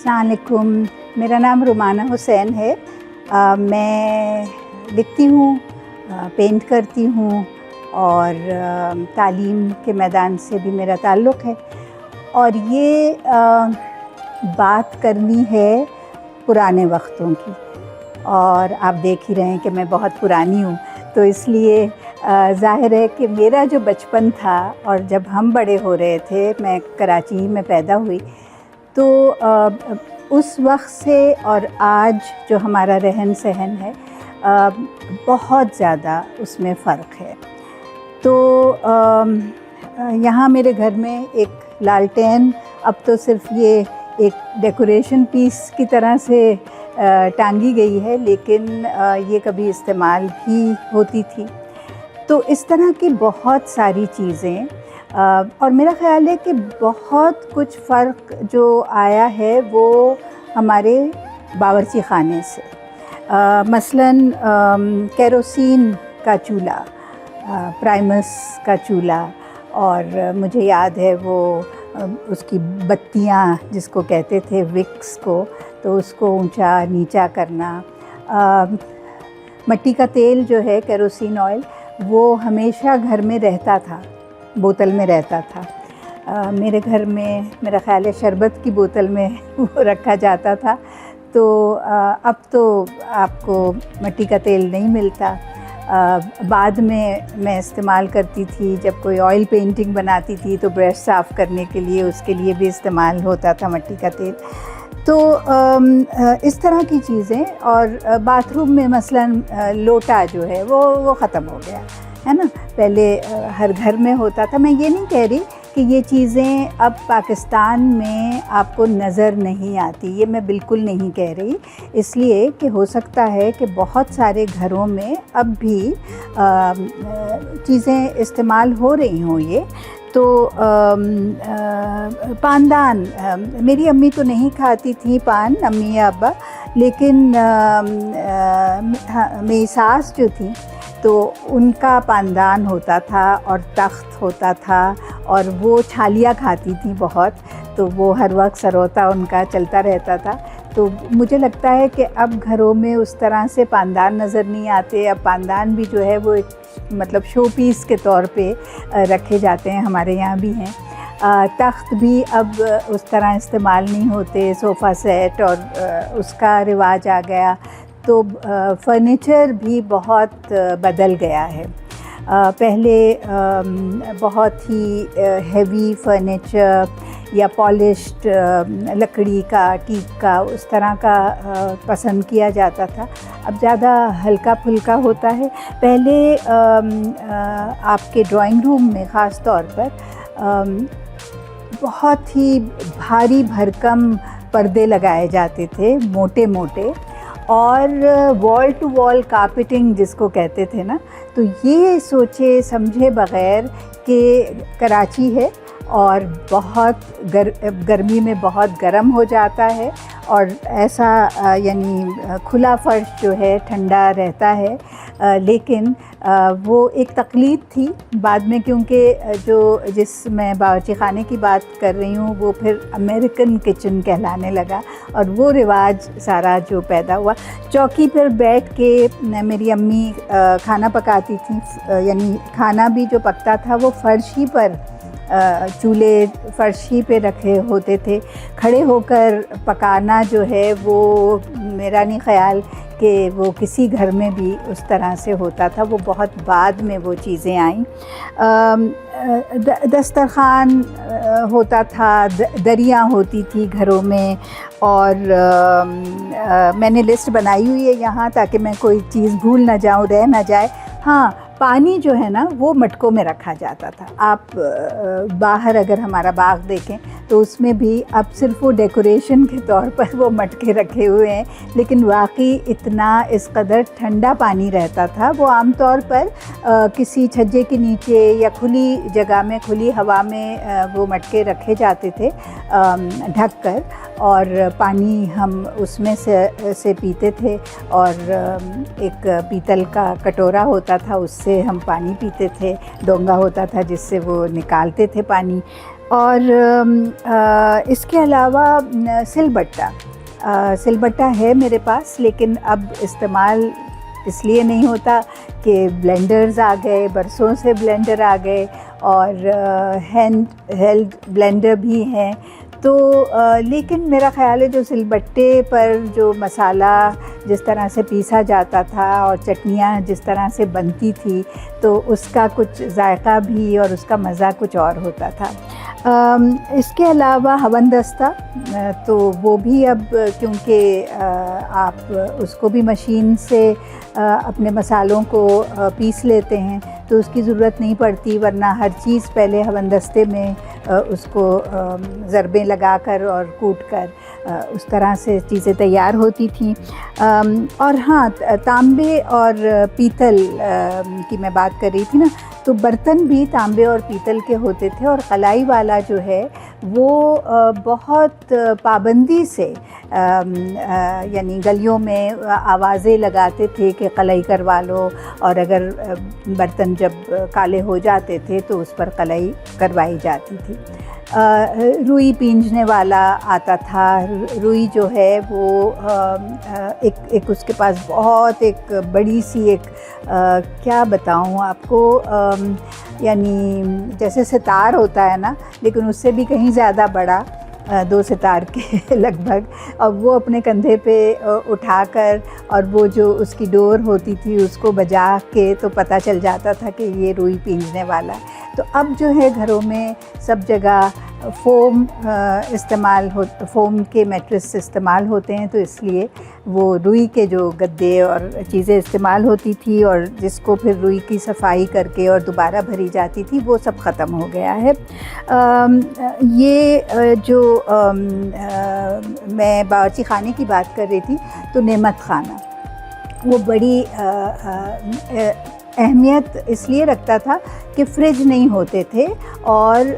अस्सलाम वालेकुम। मेरा नाम रुमाना हुसैन है। मैं लिखती हूँ, पेंट करती हूँ और तालीम के मैदान से भी मेरा ताल्लुक़ है। और ये बात करनी है पुराने वक्तों की, और आप देख ही रहे हैं कि मैं बहुत पुरानी हूँ, तो इसलिए ज़ाहिर है कि मेरा जो बचपन था और जब हम बड़े हो रहे थे, मैं कराची में पैदा हुई, तो उस वक्त से और आज जो हमारा रहन सहन है बहुत ज़्यादा उसमें फ़र्क है। तो यहाँ मेरे घर में एक लालटेन अब तो सिर्फ़ ये एक डेकोरेशन पीस की तरह से टांगी गई है, लेकिन ये कभी इस्तेमाल भी होती थी। तो इस तरह की बहुत सारी चीज़ें, और मेरा ख़्याल है कि बहुत कुछ फ़र्क जो आया है वो हमारे बावर्ची ख़ाने से। मसलन केरोसिन का चूल्हा, प्राइमस का चूल्हा, और मुझे याद है वो उसकी बत्तियाँ जिसको कहते थे विक्स को, तो उसको ऊंचा नीचा करना। मिट्टी का तेल जो है केरोसिन ऑयल, वो हमेशा घर में रहता था, बोतल में रहता था। मेरे घर में मेरा ख़्याल है शरबत की बोतल में वो रखा जाता था। तो अब तो आपको मिट्टी का तेल नहीं मिलता। बाद में मैं इस्तेमाल करती थी, जब कोई ऑयल पेंटिंग बनाती थी तो ब्रश साफ़ करने के लिए उसके लिए भी इस्तेमाल होता था मिट्टी का तेल। तो इस तरह की चीज़ें, और बाथरूम में मसलन लोटा जो है वो ख़त्म हो गया है ना। पहले हर घर में होता था। मैं ये नहीं कह रही कि ये चीज़ें अब पाकिस्तान में आपको नज़र नहीं आती, ये मैं बिल्कुल नहीं कह रही, इसलिए कि हो सकता है कि बहुत सारे घरों में अब भी चीज़ें इस्तेमाल हो रही हों ये। तो पानदान, मेरी अम्मी तो नहीं खाती थी पान, अम्मी या अब्बा, लेकिन मेरी सास जो थी तो उनका पानदान होता था और तख्त होता था, और वो छालियाँ खाती थी बहुत, तो वो हर वक्त सरोता उनका चलता रहता था। तो मुझे लगता है कि अब घरों में उस तरह से पानदान नज़र नहीं आते। अब पानदान भी जो है वो एक मतलब शो पीस के तौर पे रखे जाते हैं, हमारे यहाँ भी हैं। तख्त भी अब उस तरह इस्तेमाल नहीं होते, सोफ़ा सेट और उसका रिवाज आ गया। तो फ़र्नीचर भी बहुत बदल गया है। पहले बहुत ही हेवी फ़र्नीचर या पॉलिश्ड लकड़ी का, टीक का, उस तरह का पसंद किया जाता था। अब ज़्यादा हल्का फुल्का होता है। पहले आपके ड्राइंग रूम में ख़ास तौर पर बहुत ही भारी भरकम पर्दे लगाए जाते थे, मोटे मोटे, और वॉल टू वॉल कारपेटिंग जिसको कहते थे ना। तो ये सोचे समझे बग़ैर कि कराची है और बहुत गर्मी में बहुत गर्म हो जाता है, और ऐसा यानी खुला फ़र्श जो है ठंडा रहता है, लेकिन वो एक तक़लीद थी बाद में, क्योंकि जिस मैं बावर्ची ख़ाने की बात कर रही हूँ वो फिर अमेरिकन किचन कहलाने लगा, और वो रिवाज सारा जो पैदा हुआ। चौकी पर बैठ के मेरी अम्मी खाना पकाती थी, यानी खाना भी जो पकता था वो फ़र्श ही पर, चूल्हे फ़र्श ही पे रखे होते थे। खड़े होकर पकाना जो है वो मेरा नहीं ख़्याल कि वो किसी घर में भी उस तरह से होता था, वो बहुत बाद में वो चीज़ें आईं। दस्तरखान होता था, दरियाँ होती थी घरों में, और मैंने लिस्ट बनाई हुई है यहाँ ताकि मैं कोई चीज़ भूल ना जाऊँ, रह ना जाए। हाँ, पानी जो है ना वो मटकों में रखा जाता था। आप बाहर अगर हमारा बाग देखें तो उसमें भी अब सिर्फ वो डेकोरेशन के तौर पर वो मटके रखे हुए हैं, लेकिन वाकई इतना इस कदर ठंडा पानी रहता था। वो आमतौर पर किसी छज्जे के नीचे या खुली जगह में, खुली हवा में वो मटके रखे जाते थे ढक कर, और पानी हम उसमें से पीते थे, और एक पीतल का कटोरा होता था उससे हम पानी पीते थे, डोंगा होता था जिससे वो निकालते थे पानी। और इसके अलावा सिलबट्टा है मेरे पास, लेकिन अब इस्तेमाल इसलिए नहीं होता कि ब्लेंडर्स आ गए, बरसों से ब्लेंडर आ गए और हैंड हेल्ड ब्लेंडर भी हैं। तो लेकिन मेरा ख़्याल है जो सिलबट्टे पर जो मसाला जिस तरह से पीसा जाता था और चटनियाँ जिस तरह से बनती थी, तो उसका कुछ जायका भी और उसका मज़ा कुछ और होता था। इसके अलावा हवनदस्ता, तो वो भी अब क्योंकि आप उसको भी मशीन से अपने मसालों को पीस लेते हैं तो उसकी ज़रूरत नहीं पड़ती, वरना हर चीज़ पहले हवनदस्ते में उसको ज़रबें लगाकर और कूट कर उस तरह से चीज़ें तैयार होती थीं। और हाँ, तांबे और पीतल की मैं बात कर रही थी ना, तो बर्तन भी तांबे और पीतल के होते थे और कलाई वाला जो है वो बहुत पाबंदी से यानी गलियों में आवाज़ें लगाते थे कि कलाई करवा लो, और अगर बर्तन जब काले हो जाते थे तो उस पर कलाई करवाई जाती थी। रुई पींजने वाला आता था। रुई जो है वो एक उसके पास बहुत एक बड़ी सी एक क्या बताऊँ आपको, यानी जैसे सितार होता है ना, लेकिन उससे भी कहीं ज़्यादा बड़ा, 2 सितार के लगभग, और वो अपने कंधे पे उठाकर और वो जो उसकी डोर होती थी उसको बजा के तो पता चल जाता था कि ये रुई पींजने वाला है। तो अब जो है घरों में सब जगह फ़ोम के मैट्रेस इस्तेमाल होते हैं, तो इसलिए वो रुई के जो गद्दे और चीज़ें इस्तेमाल होती थी और जिसको फिर रुई की सफाई करके और दोबारा भरी जाती थी, वो सब ख़त्म हो गया है। ये जो मैं बावर्ची खाने की बात कर रही थी, तो नेमत खाना वो बड़ी अहमियत इसलिए रखता था कि फ्रिज नहीं होते थे और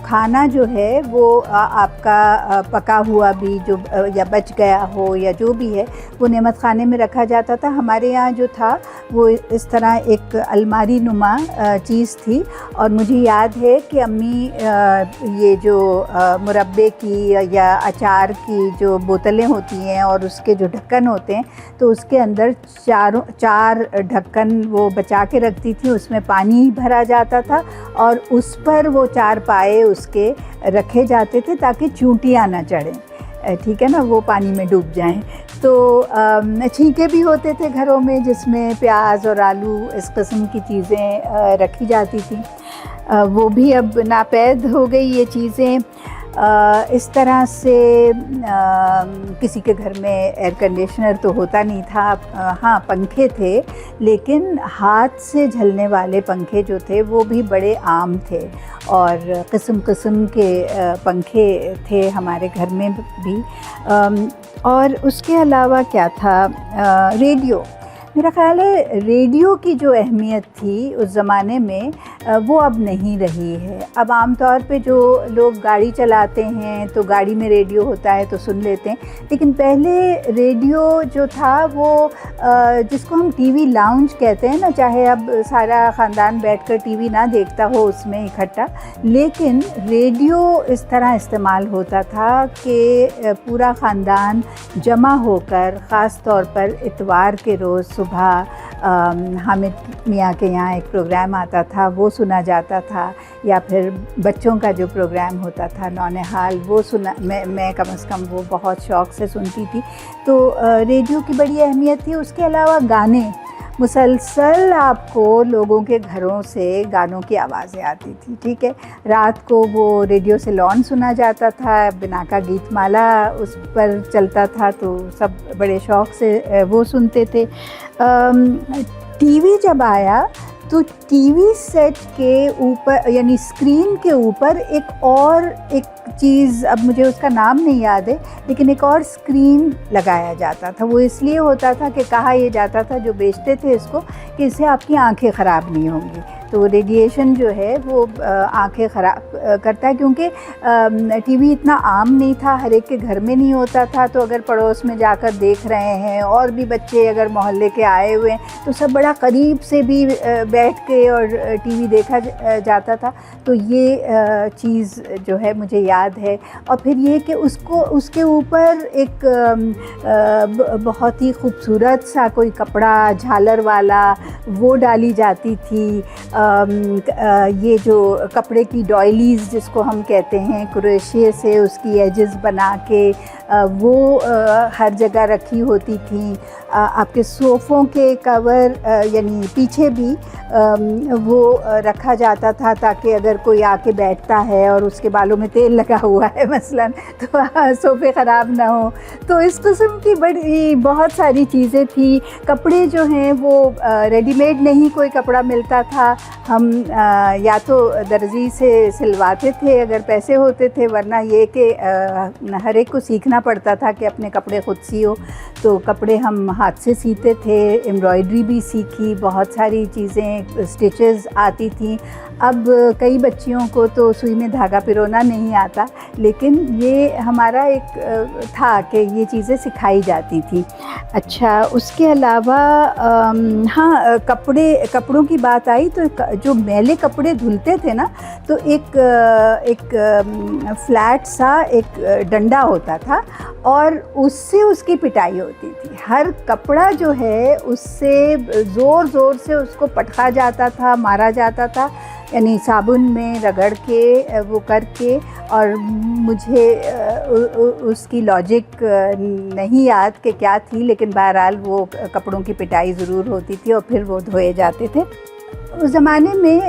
खाना जो है वो आपका पका हुआ भी जो या बच गया हो या जो भी है वो नेमत खाने में रखा जाता था। हमारे यहाँ जो था वो इस तरह एक अलमारी नुमा चीज़ थी, और मुझे याद है कि अम्मी ये जो मुरब्बे की या अचार की जो बोतलें होती हैं और उसके जो ढक्कन होते हैं, तो उसके अंदर 4 ढक्कन वो बचा के रखती थी। उसमें पानी भरा जाता था और उस पर वो 4 पाए उसके रखे जाते थे ताकि चूंटियाँ ना चढ़ें, ठीक है ना, वो पानी में डूब जाएं। तो छींके भी होते थे घरों में जिसमें प्याज और आलू इस किस्म की चीज़ें रखी जाती थी। वो भी अब नापैद हो गई ये चीज़ें। इस तरह से किसी के घर में एयर कंडीशनर तो होता नहीं था। हाँ, पंखे थे, लेकिन हाथ से झलने वाले पंखे जो थे वो भी बड़े आम थे और किस्म किस्म के पंखे थे हमारे घर में भी। और उसके अलावा क्या था, रेडियो। मेरा ख़्याल है रेडियो की जो अहमियत थी उस ज़माने में वो अब नहीं रही है। अब आम तौर पे जो लोग गाड़ी चलाते हैं तो गाड़ी में रेडियो होता है तो सुन लेते हैं, लेकिन पहले रेडियो जो था वो जिसको हम टीवी लाउंज कहते हैं ना, चाहे अब सारा ख़ानदान बैठकर टीवी ना देखता हो उसमें इकट्ठा, लेकिन रेडियो इस तरह इस्तेमाल होता था कि पूरा ख़ानदान जमा होकर, ख़ास तौर पर इतवार के रोज़ सुबह हामिद मियाँ के यहाँ एक प्रोग्राम आता था, वो सुना जाता था, या फिर बच्चों का जो प्रोग्राम होता था नौनिहाल, वो सुना मैं कम से कम वो बहुत शौक़ से सुनती थी। तो रेडियो की बड़ी अहमियत थी। उसके अलावा गाने, मुसलसल आपको लोगों के घरों से गानों की आवाज़ें आती थी, ठीक है। रात को वो रेडियो से लॉन सुना जाता था, बिना का गीतमाला उस पर चलता था, तो सब बड़े शौक़ से वो सुनते थे। टीवी जब आया तो टीवी सेट के ऊपर यानी स्क्रीन के ऊपर एक चीज़, अब मुझे उसका नाम नहीं याद है, लेकिन एक और स्क्रीन लगाया जाता था। वो इसलिए होता था कि कहा यह जाता था जो बेचते थे इसको कि इससे आपकी आंखें ख़राब नहीं होंगी। तो रेडिएशन जो है वो आँखें ख़राब करता है, क्योंकि टीवी इतना आम नहीं था, हर एक के घर में नहीं होता था। तो अगर पड़ोस में जाकर देख रहे हैं और भी बच्चे अगर मोहल्ले के आए हुए हैं तो सब बड़ा करीब से भी बैठ के और टीवी देखा जाता था। तो ये चीज़ जो है मुझे याद है। और फिर ये कि उसके ऊपर एक बहुत ही खूबसूरत सा कोई कपड़ा झालर वाला वो डाली जाती थी। ये जो कपड़े की डॉयलीज़ जिसको हम कहते हैं, क्रोशिया से उसकी एजेस बना के वो हर जगह रखी होती थी। आपके सोफ़ों के कवर यानी पीछे भी वो रखा जाता था, ताकि अगर कोई आके बैठता है और उसके बालों में तेल लगा हुआ है मसलन, तो सोफ़े ख़राब ना हो। तो इस किस्म की बड़ी बहुत सारी चीज़ें थी। कपड़े जो हैं वो रेडीमेड नहीं कोई कपड़ा मिलता था, हम या तो दर्जी से सिलवाते थे अगर पैसे होते थे, वरना ये कि हर एक को सीखना पड़ता था कि अपने कपड़े ख़ुद सियो। तो कपड़े हम हाथ से सीते थे, एम्ब्रॉयडरी भी सीखी, बहुत सारी चीज़ें, स्टिचेस आती थी। अब कई बच्चियों को तो सुई में धागा पिरोना नहीं आता, लेकिन ये हमारा एक था कि ये चीज़ें सिखाई जाती थी। अच्छा, उसके अलावा हाँ, कपड़ों की बात आई तो जो मैले कपड़े धुलते थे ना, तो एक फ्लैट सा एक डंडा होता था और उससे उसकी पिटाई होती थी। हर कपड़ा जो है उससे ज़ोर ज़ोर से उसको पटका जाता था, मारा जाता था, यानी साबुन में रगड़ के वो करके। और मुझे उसकी लॉजिक नहीं याद कि क्या थी, लेकिन बहरहाल वो कपड़ों की पिटाई ज़रूर होती थी और फिर वो धोए जाते थे। उस ज़माने में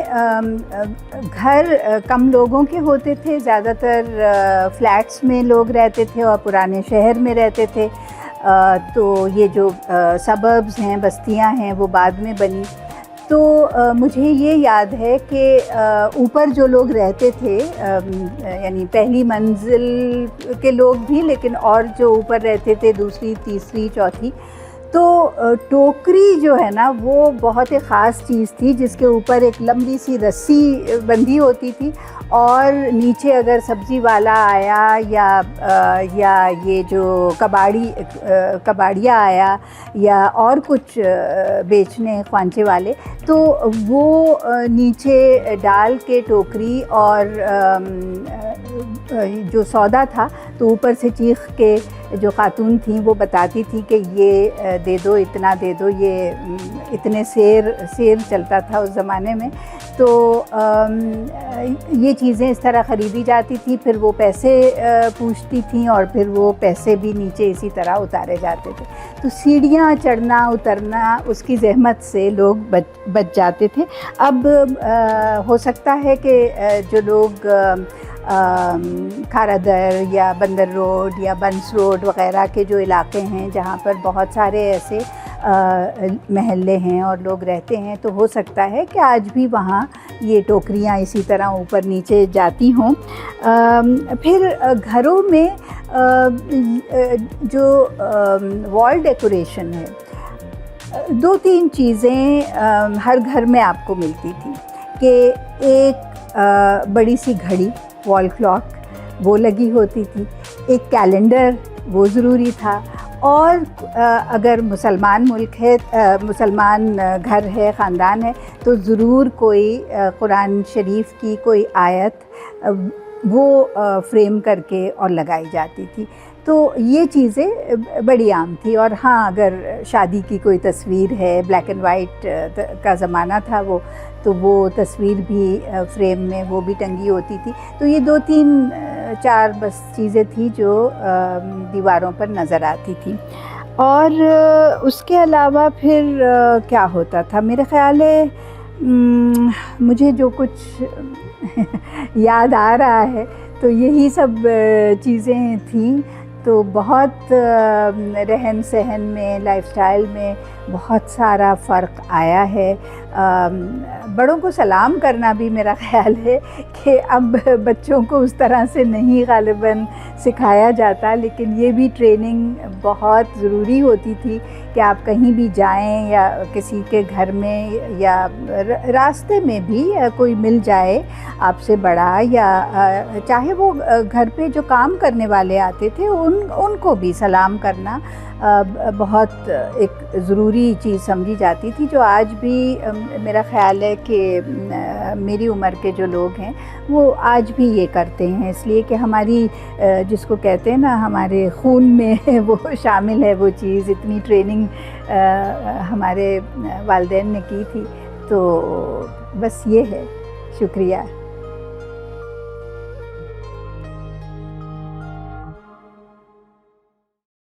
घर कम लोगों के होते थे, ज़्यादातर फ्लैट्स में लोग रहते थे और पुराने शहर में रहते थे। तो ये जो सबर्ब्स हैं, बस्तियां हैं, वो बाद में बनी। तो मुझे ये याद है कि ऊपर जो लोग रहते थे, यानी पहली मंजिल के लोग भी, लेकिन और जो ऊपर रहते थे दूसरी, तीसरी, चौथी, तो टोकरी जो है ना वो बहुत ही ख़ास चीज़ थी, जिसके ऊपर एक लंबी सी रस्सी बंधी होती थी। और नीचे अगर सब्ज़ी वाला आया या ये जो कबाड़िया आया या और कुछ बेचने ख्वांचे वाले, तो वो नीचे डाल के टोकरी और जो सौदा था तो ऊपर से चीख के जो खातून थी वो बताती थी कि ये दे दो, इतना दे दो, ये इतने सेर चलता था उस ज़माने में। तो ये चीज़ें इस तरह ख़रीदी जाती थी, फिर वो पैसे पूछती थी और फिर वो पैसे भी नीचे इसी तरह उतारे जाते थे। तो सीढ़ियाँ चढ़ना उतरना उसकी ज़हमत से लोग बच जाते थे। अब हो सकता है कि जो लोग खारादर या बंदर रोड या बंस रोड वग़ैरह के जो इलाके हैं जहाँ पर बहुत सारे ऐसे महल्ले हैं और लोग रहते हैं, तो हो सकता है कि आज भी वहाँ ये टोकरियाँ इसी तरह ऊपर नीचे जाती हों। फिर घरों में जो वॉल डेकोरेशन है, दो तीन चीज़ें हर घर में आपको मिलती थी कि एक बड़ी सी घड़ी, वॉल क्लॉक, वो लगी होती थी, एक कैलेंडर वो ज़रूरी था, और अगर मुसलमान मुल्क है, मुसलमान घर है, ख़ानदान है, तो ज़रूर कोई कुरान शरीफ की कोई आयत वो फ्रेम करके और लगाई जाती थी। तो ये चीज़ें बड़ी आम थी। और हाँ, अगर शादी की कोई तस्वीर है, ब्लैक एंड वाइट का ज़माना था वो, तो वो तस्वीर भी फ्रेम में वो भी टंगी होती थी। तो ये दो तीन चार बस चीज़ें थी जो दीवारों पर नज़र आती थी। और उसके अलावा फिर क्या होता था, मेरे ख़्याल है मुझे जो कुछ याद आ रहा है तो यही सब चीज़ें थी। तो बहुत रहन सहन में, लाइफस्टाइल में बहुत सारा फ़र्क आया है। बड़ों को सलाम करना भी मेरा ख़्याल है कि अब बच्चों को उस तरह से नहीं ग़ालिबन सिखाया जाता, लेकिन ये भी ट्रेनिंग बहुत ज़रूरी होती थी कि आप कहीं भी जाएं या किसी के घर में या रास्ते में भी कोई मिल जाए आपसे बड़ा, या चाहे वो घर पे जो काम करने वाले आते थे उनको भी सलाम करना बहुत एक ज़रूरी चीज़ समझी जाती थी, जो आज भी मेरा ख़्याल है कि मेरी उम्र के जो लोग हैं वो आज भी ये करते हैं, इसलिए कि हमारी जिसको कहते हैं ना, हमारे खून में वो शामिल है वो चीज़। इतनी ट्रेनिंग हमारे वालिदैन ने की थी, तो बस ये है। शुक्रिया।